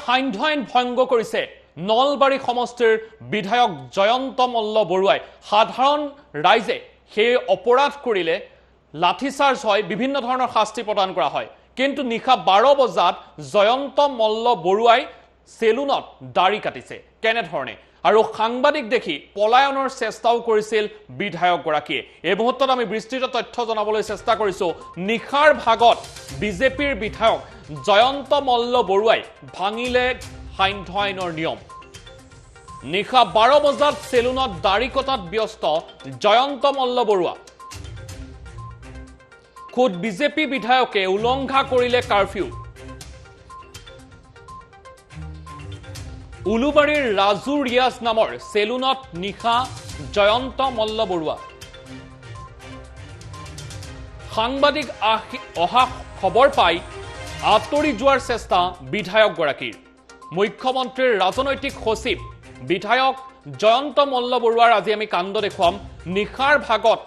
সান্ধ্য আইন ভংগ কৰিছে নলবাৰী সমষ্টিৰ বিধায়ক জয়ন্ত মল্ল বৰুৱাই সাধাৰণ ৰাইজে সেই অপৰাধ কৰিলে লাঠিচাৰ্জ হয় বিভিন্ন ধৰণৰ শাস্তি প্ৰদান কৰা হয় কিন্তু নিশা 12 বজাত জয়ন্ত মল্ল বৰুৱাই সেলুনত দাড়ি কাটিছে কেনে ধৰণে আৰু সাংবাদিক দেখি পলায়নৰ চেষ্টাও কৰিছিল বিধায়ক গৰাকীয়ে এই মুহূৰ্তত আমি বিস্তৃত তথ্য জনাবলৈ চেষ্টা কৰিছো নিখাৰ ভাগত বিজেপিৰ বিধায়ক জয়ন্ত মল্ল বৰুৱাই ভাঙিলে সান্ধ্য আইনৰ নিয়ম নিশা 12 বজাত সেলুনত দাড়ি কটাত ব্যস্ত জয়ন্ত মল্ল বৰুৱা খুদ বিজেপি বিধায়কে উলংঘা কৰিলে কাৰফিউ উলুবাৰীৰ ৰাজু ৰিয়াজ নামৰ সেলুনত নিশা জয়ন্ত মল্ল বৰুৱা সাংবাদিক অহা খবৰ পাই আঁতৰি যোৱাৰ চেষ্টা বিধায়ক গৰাকীৰ মুখ্যমন্ত্ৰীৰ ৰাজনৈতিক সচিব বিধায়ক জয়ন্ত মল্ল বৰুৱাৰ আজি আমি কাণ্ড দেখুৱাম নিশাৰ ভাগত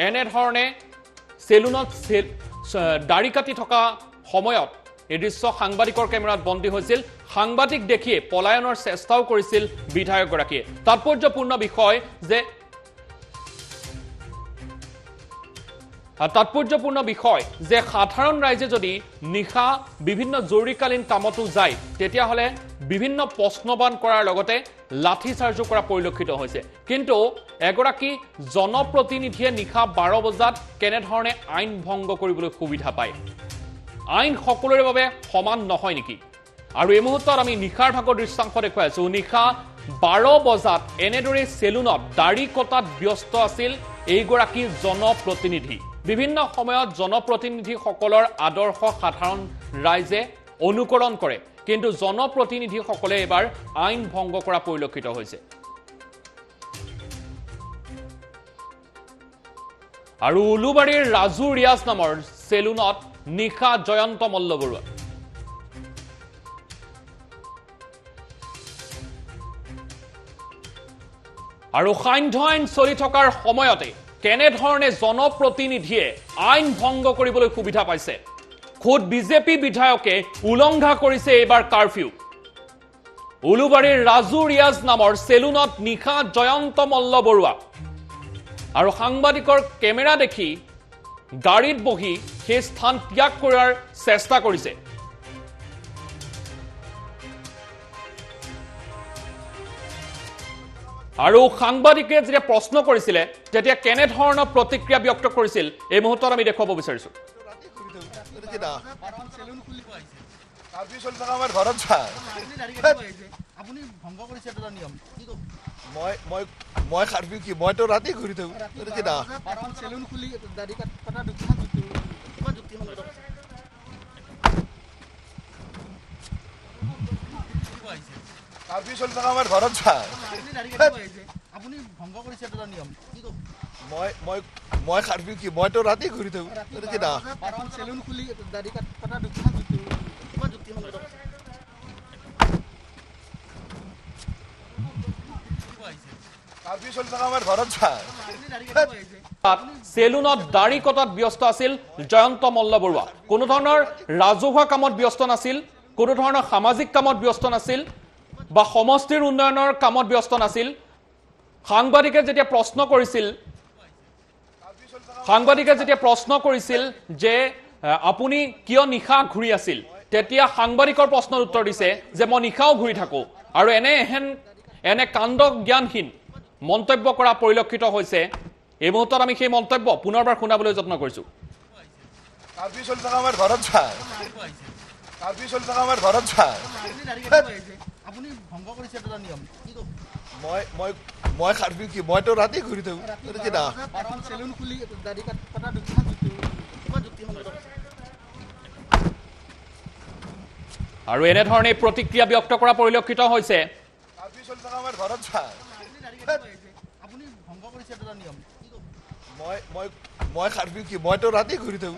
এনে ধৰণে সেলুনত দাড়ি কাটি থকা সময়ত এই দৃশ্য সাংবাদিকৰ কেমেৰাত বন্দী হৈছিল সাংবাদিক দেখিয়ে পলায়নৰ চেষ্টাও কৰিছিল বিধায়ক গৰাকীয়ে তাৎপৰ্যপূৰ্ণ বিষয় যে সাধাৰণ ৰাইজে যদি নিশা বিভিন্ন জৰুৰীকালীন কামতো যায় তেতিয়া হলে বিভিন্ন প্ৰশ্নবান কৰাৰ লগতে লাঠি চাৰ্জ কৰা পৰিলক্ষিত হৈছে কিন্তু এগৰাকী জনপ্ৰতিনিধিয়ে নিশা 12 বজাত কেনে ধৰণে আইন ভংগ কৰিবলৈ সুবিধা পায় আইন সকলোৰে বাবে সমান নহয় নেকি আৰু এই মুহূৰ্তত আমি নিশাৰ ভাগৰ দৃশ্যাংশ দেখুৱাই আছো নিশা 12 বজাত এনেদৰে সেলুনত দাড়ি কটাত ব্যস্ত আছিল এইগৰাকী জনপ্ৰতিনিধি বিভিন্ন সময়ত জনপ্ৰতিনিধিসকলৰ আদৰ্শ সাধাৰণ ৰাইজে অনুকৰণ কৰে কিন্তু জনপ্ৰতিনিধিসকলে এবাৰ আইন ভংগ কৰা পৰিলক্ষিত হৈছে আৰু উলুবাৰীৰ ৰাজু ৰিয়াজ নামৰ সেলুনত নিশা জয়ন্ত মল্ল বৰুৱা আৰু সান্ধ্য আইন চলি থকাৰ সময়তে কেনে ধৰণে জনপ্ৰতিনিধিয়ে আইন ভংগ কৰিবলৈ সুবিধা পাইছে খুদ বিজেপি বিধায়কে উলংঘা কৰিছে এবাৰ কাৰফিউ উলুবাৰীৰ ৰাজু ৰিয়াজ নামৰ সেলুনত নিশা জয়ন্ত মল্ল বৰুৱা আৰু সাংবাদিকৰ কেমেৰা দেখি গাড়ীত বহি সেই স্থান ত্যাগ কৰাৰ চেষ্টা কৰিছে আৰু সাংবাদিকে যেতিয়া প্ৰশ্ন কৰিছিলে তেতিয়া কেনে ধৰণৰ প্ৰতিক্ৰিয়া ব্যক্ত কৰিছিল এই মুহূৰ্তত আমি দেখুৱাব বিচাৰিছো মই খাৰফিউ কি মই তো ৰাতি ঘূৰি থাকো কাৰফিউ চলি থকা আমাৰ ঘৰত মই খাৰফিউ কি মই তো ৰাতি ঘূৰি থাকো সেলুনত দাড়ি কটাত ব্যস্ত আছিল জয়ন্ত মল্ল বৰুৱা কোনো ধৰণৰ ৰাজহুৱা কামত ব্যস্ত নাছিল কোনো ধৰণৰ সামাজিক কামত ব্যস্ত নাছিল বা সমষ্টিৰ উন্নয়নৰ কামত ব্যস্ত নাছিল সাংবাদিকে যেতিয়া প্ৰশ্ন কৰিছিল যে আপুনি কিয় নিশা ঘূৰি আছিল তেতিয়া সাংবাদিকৰ প্ৰশ্নৰ উত্তৰ দিছে যে মই নিশাও ঘূৰি থাকো আৰু এনে কাণ্ড জ্ঞানহীন মন্তব্য কৰা পৰিলক্ষিত হৈছে এই মুহূৰ্তত আমি সেই মন্তব্য পুনৰবাৰ শুনাবলৈ যত্ন কৰিছো মই খাৰফিউ কি মই তো ৰাতি ঘূৰি থাকো আৰু এনেধৰণে প্ৰতিক্ৰিয়া ব্যক্ত কৰা পৰিলক্ষিত হৈছে মই খাৰফিউ কি মই তো ৰাতি ঘূৰি থাকো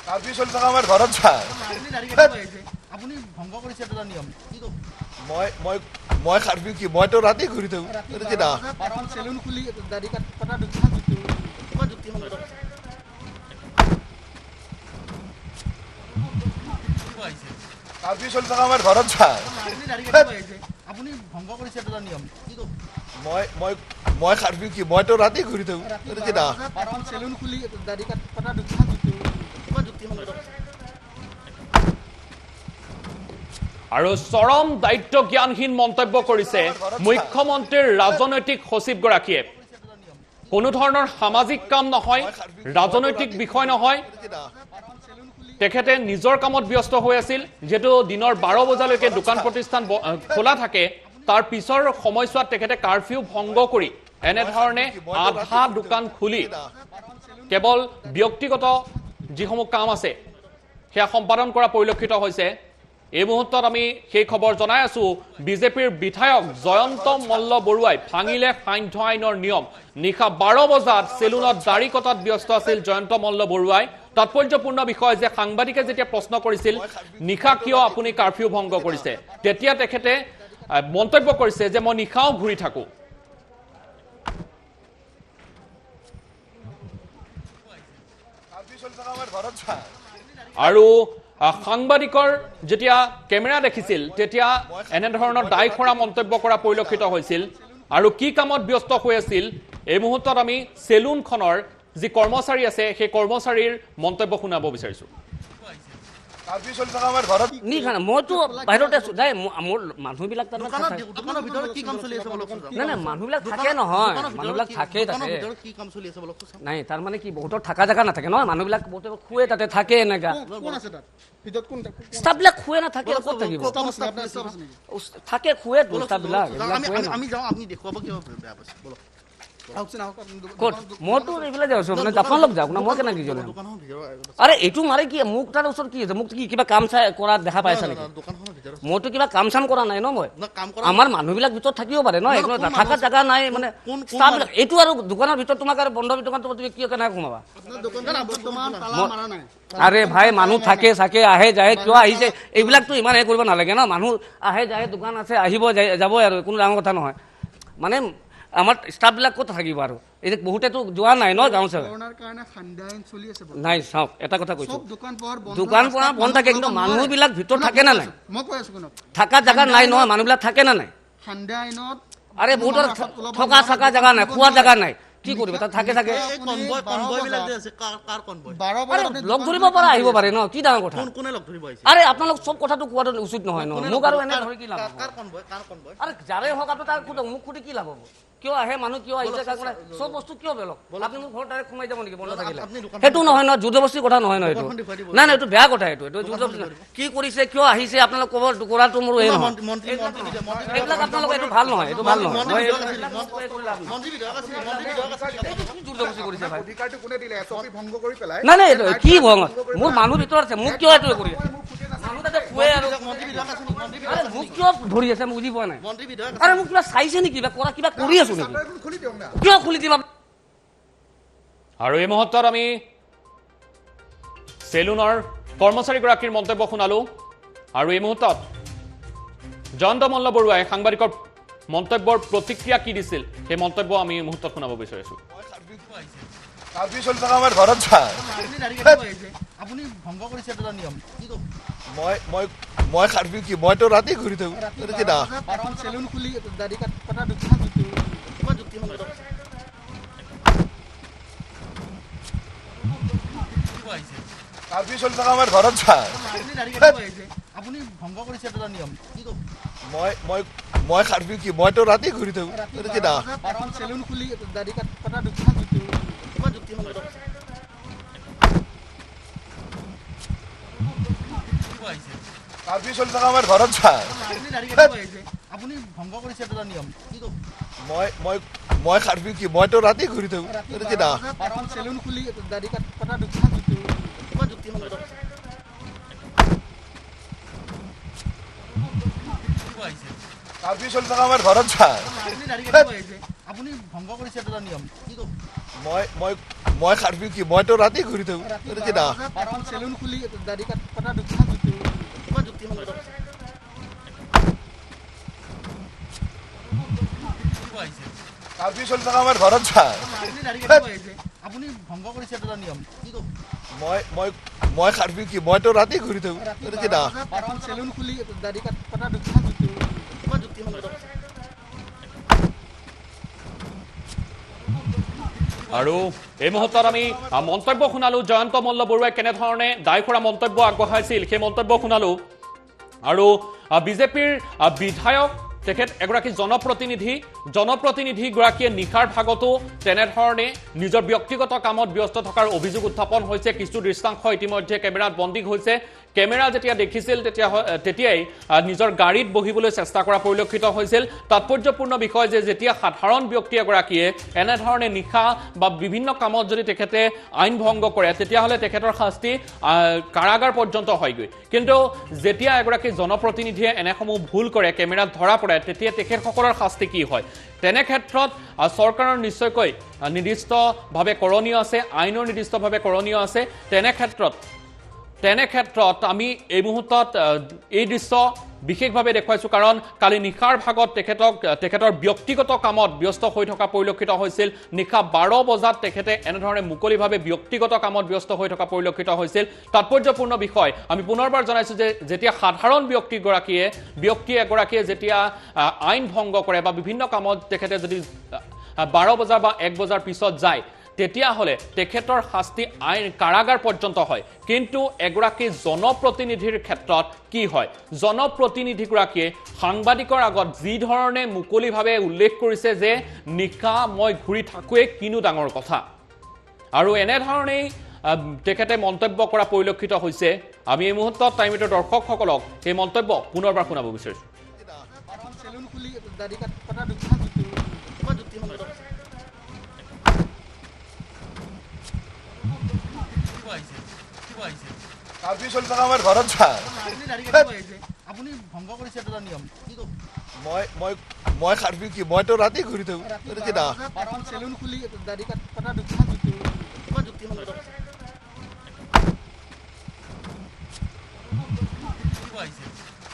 কাৰফিউ চলি থকা আমাৰ ঘৰত মই খাৰপিও কি মইতো ৰাতি ঘূৰি থাকো এইটো কি না চেলুন খুলি দাড়ি কটা কিমান যুক্তি কাৰ্ফিউ চলি থকা আমাৰ ঘৰত চাই আপুনি ভংগ কৰিছে এটা নিয়ম কি ক'ব মই খাৰপিও কি মইতো ৰাতি ঘূৰি থাকো এইটো কি না চেলুন খুলি দাড়ি কটা কিমান যুক্তি আৰু চৰম দায়িত্ব জ্ঞানহীন মন্তব্য কৰিছে মুখ্যমন্ত্ৰীৰ ৰাজনৈতিক সচিবগৰাকীয়ে। কোনো ধৰণৰ সামাজিক কাম নহয়, ৰাজনৈতিক বিষয় নহয়, তেখেতে নিজৰ কামত ব্যস্ত হৈ আছিল। যিহেতু দিনৰ 12 বজালৈকে দোকান প্ৰতিষ্ঠান খোলা থাকে, তাৰ পিছৰ সময়ছোৱাত তেখেতে কাৰফিউ ভংগ কৰি এনেধৰণে আধা দোকান খুলি কেৱল ব্যক্তিগত যিসমূহ কাম আছে সেয়া সম্পাদন কৰা পৰিলক্ষিত হৈছে। এই মুহূৰ্তত আমি সেই খবৰ জনাই আছো, বিজেপিৰ বিধায়ক জয়ন্ত মল্ল বৰুৱাই ভাঙিলে সান্ধ্য আইনৰ নিয়ম। নিশা 12 বজাত চেলুনত দাড়ি কটাত ব্যস্ত আছিল জয়ন্ত মল্ল বৰুৱাই। তাৎপৰ্যপূৰ্ণ বিষয় যে সাংবাদিকে যেতিয়া প্ৰশ্ন কৰিছিল নিশা কিয় আপুনি কাৰফিউ ভংগ কৰিছে, তেতিয়া তেখেতে মন্তব্য কৰিছে যে মই নিশাও ঘূৰি থাকো। আৰু সাংবাদিকৰ যেতিয়া কেমেৰা দেখিছিল তেতিয়া এনেধৰণৰ দায়খৰা মন্তব্য কৰা পৰিলক্ষিত হৈছিল। আৰু কি কামত ব্যস্ত হৈ আছিল, এই মুহূৰ্তত আমি চেলুনখনৰ যি কৰ্মচাৰী আছে সেই কৰ্মচাৰীৰ মন্তব্য শুনাব বিচাৰিছো। মইতো বাহিৰতে আছো নাই, মোৰ মানুহবিলাক মানুহবিলাক থাকে নহয়, মানুহবিলাক থাকে নাই, তাৰ মানে কি বহুতৰ থকা জেগা নাথাকে নহয়, মানুহবিলাক বহুতে শুৱে তাতে থাকে, এনেকা ষ্টাফবিলাক শুৱে নাথাকে, ক'ত থাকিব থাকে শুৱে ষ্টাফবিলাক ক'ত মইতো এইবিলাক যাই আছো মানে আপোনালোক যাওক না, মই কেনেকৈ জনাম? আৰে এইটো মাৰে কি মোক তাৰ ওচৰত কি আছে, মোক কি কিবা কাম চাই কৰা দেখা পাইছা নেকি? মইতো কিবা কাম চাম কৰা নাই ন, মই আমাৰ মানুহবিলাক ভিতৰত থাকিব পাৰে ন, থকা জেগা নাই মানে ষ্টাফবিলাক। এইটো আৰু দোকানৰ ভিতৰত তোমাক আৰু বন্ধ দোকান তুমি কিয় কেনেকৈ সোমাবা? আৰে ভাই মানুহ থাকে চাকে আহে যায়, কিয় আহিছে এইবিলাকতো ইমান হেৰি কৰিব নালাগে ন। মানুহ আহে যায়, দোকান আছে আহিব যাব আৰু কোনো ডাঙৰ কথা নহয়। মানে আমাৰ ষ্টাফবিলাক ক'ত থাকিব আৰু এতিয়া বহুতেতো যোৱা নাই ন গাঁও চাগে নাই। চাওক এটা কথা কৈছো, দোকান পোহাৰ বন্ধ থাকে, কিন্তু মানুহবিলাক ভিতৰত থাকে না নাই? থকা জেগা নাই নহয়, মানুহবিলাক থাকে না নাই? আৰে বহুতৰ থকা চাকা জেগা নাই, খোৱা জেগা নাই, কি কৰিব তাত থাকে থাকে লগ ধৰিব পৰা আহিব পাৰে ন, কি ডাঙৰ কথা? আৰে আপোনালোক চব কথাটো কোৱাটো উচিত নহয় ন, মোক আৰু এনে ধৰি কি লাভ? আৰে যাৰে হওক আপুনি তাৰ মোক সুধি কি লাভ হ'ব? কিয় আহে মানুহ, কিয় আহিছে, চব বস্তু কিয় বেলেগ? আপুনি মোক ঘৰত ডাইৰেক্ট সোমাই যাব নেকি বন্ধ থাকিলে? সেইটো নহয় ন, যুদ্ধবস্তিৰ কথা নহয় ন এইটো। নাই নাই, এইটো বেয়া কথা, এইটো যুদ্ধবস্তি কি কৰিছে, কিয় আহিছে আপোনালোক ক'ব কৰাটো মোৰ এই নহয়, এইবিলাক আপোনালোক এইটো ভাল নহয়, এইটো ভাল নহয়। নাই নাই, কি ভংগ? মোৰ মানুহ ভিতৰত আছে, মোক কিয় এইটো কৰি আছে? মানুহ তাতে শুৱে আৰু মোক কিয় ধৰি আছে মই বুজি পোৱা নাই। আৰে মোক কিবা চাইছে নেকি, কিবা কৰি আছো নেকি? কিয় খুলি দিম? আৰু এই মুহূৰ্তত আমি চেলুনৰ কৰ্মচাৰীগৰাকীৰ মন্তব্য শুনালো। আৰু এই মুহূৰ্তত জয়ন্ত মল্ল বৰুৱাই সাংবাদিকৰ মন্তব্যৰ প্ৰতিক্ৰিয়া কি দিছিল সেই মন্তব্য আমি এই মুহূৰ্তত শুনাব বিচাৰিছো। কাৰ্ফিউ চলি থকা আমাৰ ঘৰত চাই আপুনি ভংগ কৰিছে এটা নিয়ম কি ক'ব মই খাৰপিও কি মইতো ৰাতি ঘূৰি থাকো এইটো কি না চেলুন খুলি দাড়ি কটা কিমান যুক্তি কাৰ্ফিউ চলি থকা আমাৰ ঘৰত চাই আপুনি ভংগ কৰিছে এটা নিয়ম কি ক'ব মই খাৰপিও কি মইতো ৰাতি ঘূৰি থাকো এইটো কি না চেলুন খুলি দাড়ি কটা কিমান যুক্তি কাৰ্ফিউ চলি থকা আমাৰ ঘৰত চাই আপুনি ভংগ কৰিছে এটা নিয়ম কি ক'ব মই খাৰপিও কি মইতো ৰাতি ঘূৰি থাকো এইটো কি না চেলুন খুলি দাড়ি কটা কিমান যুক্তি কাৰ্ফিউ চলি থকা আমাৰ ঘৰত চাই আপুনি ভংগ কৰিছে এটা নিয়ম কি ক'ব মই খাৰপিও কি মইতো ৰাতি ঘূৰি থাকো এইটো কি না চেলুন খুলি দাড়ি কটা কিমান যুক্তি কাৰ্ফিউ চলি থকা আমাৰ ঘৰত যায় আপুনি দাড়ি কাটিব আহিছে আপুনি ভংগ কৰিছে এটা নিয়ম কি ক'ব মই কাৰ্ফিউ কি মইতো ৰাতি ঘূৰি থাকোঁ এইটো কি না এখন চেলুন খুলি দাড়ি কটা কিমান যুক্তিসংগত আৰু এই মুহূৰ্তত আমি মন্তব্য শুনালো জয়ন্ত মল্ল বৰুৱাই কেনেধৰণে দায়খোৰা মন্তব্য আগবঢ়াইছিল সেই মন্তব্য শুনালো আৰু বিজেপিৰ বিধায়ক তেখেত এগৰাকী জনপ্ৰতিনিধিগৰাকীয়ে নিশাৰ ভাগতো তেনেধৰণে নিজৰ ব্যক্তিগত কামত ব্যস্ত থকাৰ অভিযোগ উত্থাপন হৈছে কিছু দৃশ্যাংশ ইতিমধ্যে কেমেৰাত বন্দী হৈছে কেমেৰা যেতিয়া দেখিছিল তেতিয়াই নিজৰ গাড়ীত বহিবলৈ চেষ্টা কৰা পৰিলক্ষিত হৈছিল তাৎপৰ্যপূৰ্ণ বিষয় যে যেতিয়া সাধাৰণ ব্যক্তি এগৰাকীয়ে এনেধৰণে নিশা বা বিভিন্ন কামত যদি তেখেতে আইন ভংগ কৰে তেতিয়াহ'লে তেখেতৰ শাস্তি কাৰাগাৰ পৰ্যন্ত হয়গৈ কিন্তু যেতিয়া এগৰাকী জনপ্ৰতিনিধিয়ে এনেসমূহ ভুল কৰে কেমেৰাত ধৰা পৰে তেতিয়া তেখেতসকলৰ শাস্তি কি হয় তেনে ক্ষেত্ৰত চৰকাৰৰ নিশ্চয়কৈ নিৰ্দিষ্টভাৱে কৰণীয় আছে আইনৰ নিৰ্দিষ্টভাৱে কৰণীয় আছে তেনে ক্ষেত্ৰত আমি এই মুহূৰ্তত এই দৃশ্য বিশেষভাৱে দেখুৱাইছোঁ কাৰণ কালি নিশাৰ ভাগত তেখেতৰ ব্যক্তিগত কামত ব্যস্ত হৈ থকা পৰিলক্ষিত হৈছিল নিশা 12 বজাত তেখেতে এনেধৰণে মুকলিভাৱে ব্যক্তিগত কামত ব্যস্ত হৈ থকা পৰিলক্ষিত হৈছিল তাৎপৰ্যপূৰ্ণ বিষয় আমি পুনৰবাৰ জনাইছোঁ যে যেতিয়া সাধাৰণ ব্যক্তি এগৰাকীয়ে যেতিয়া আইন ভংগ কৰে বা বিভিন্ন কামত তেখেতে যদি 12 বজা বা 1 বজাৰ পিছত যায় তেতিয়াহ'লে তেখেতৰ শাস্তি আইন কাৰাগাৰ পৰ্যন্ত হয় কিন্তু এগৰাকী জনপ্ৰতিনিধিৰ ক্ষেত্ৰত কি হয় জনপ্ৰতিনিধিগৰাকীয়ে সাংবাদিকৰ আগত যি ধৰণে মুকলিভাৱে উল্লেখ কৰিছে যে নিশা মই ঘূৰি থাকোঁৱে কিনো ডাঙৰ কথা আৰু এনেধৰণেই তেখেতে মন্তব্য কৰা পৰিলক্ষিত হৈছে আমি এই মুহূৰ্তত টাইমিটৰ দৰ্শকসকলক এই মন্তব্য পুনৰবাৰ শুনাব বিচাৰিছোঁ এখন চেলুন খুলি দাড়ি কটা কিমান যুক্তিসংগত কাৰ্ফিউ চলি থকা আমাৰ ঘৰত যায় আপুনি দাড়ি কাটিব আহিছে আপুনি ভংগ কৰিছে এটা নিয়ম কি ক'ব মই কাৰ্ফিউ কি মইতো ৰাতি ঘূৰি থাকোঁ এইটো কি না এখন চেলুন খুলি দাড়ি কটা কিমান যুক্তিসংগত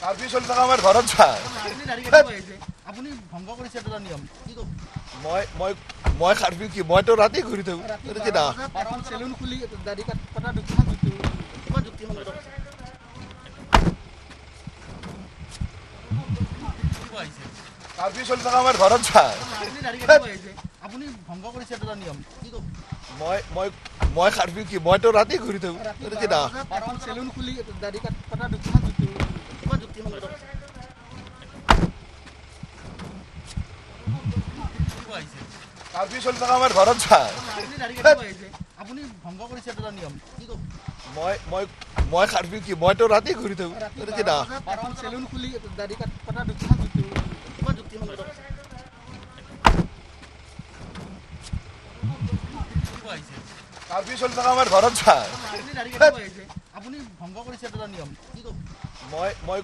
কাৰ্ফিউ চলি থকা আমাৰ ঘৰত যায় আপুনি দাড়ি কাটিব আহিছে আপুনি ভংগ কৰিছে এটা নিয়ম কি ক'ব মই কাৰ্ফিউ কি মইতো ৰাতি ঘূৰি থাকোঁ এইটো কি না এখন চেলুন খুলি দাড়ি কটা কিমান যুক্তিসংগত কাৰ্ফিউ চলি থকা আমাৰ ঘৰত যায় আপুনি দাড়ি কাটিব আহিছে আপুনি ভংগ কৰিছে এটা নিয়ম কি ক'ব মই কাৰ্ফিউ কি মইতো ৰাতি ঘূৰি থাকোঁ এইটো কি না এখন চেলুন খুলি দাড়ি কটা কিমান যুক্তিসংগত কাৰ্ফিউ চলি থকা আমাৰ ঘৰত যায় আপুনি দাড়ি কাটিব আহিছে আপুনি ভংগ কৰিছে এটা নিয়ম কি ক'ব মই কাৰ্ফিউ কি মইতো ৰাতি ঘূৰি থাকোঁ এইটো কি না এখন চেলুন খুলি দাড়ি কটা কিমান যুক্তিসংগত কাৰ্ফিউ চলি থকা আমাৰ ঘৰত যায় আপুনি দাড়ি কাটিব আহিছে আপুনি ভংগ কৰিছে এটা নিয়ম কি ক'ব মই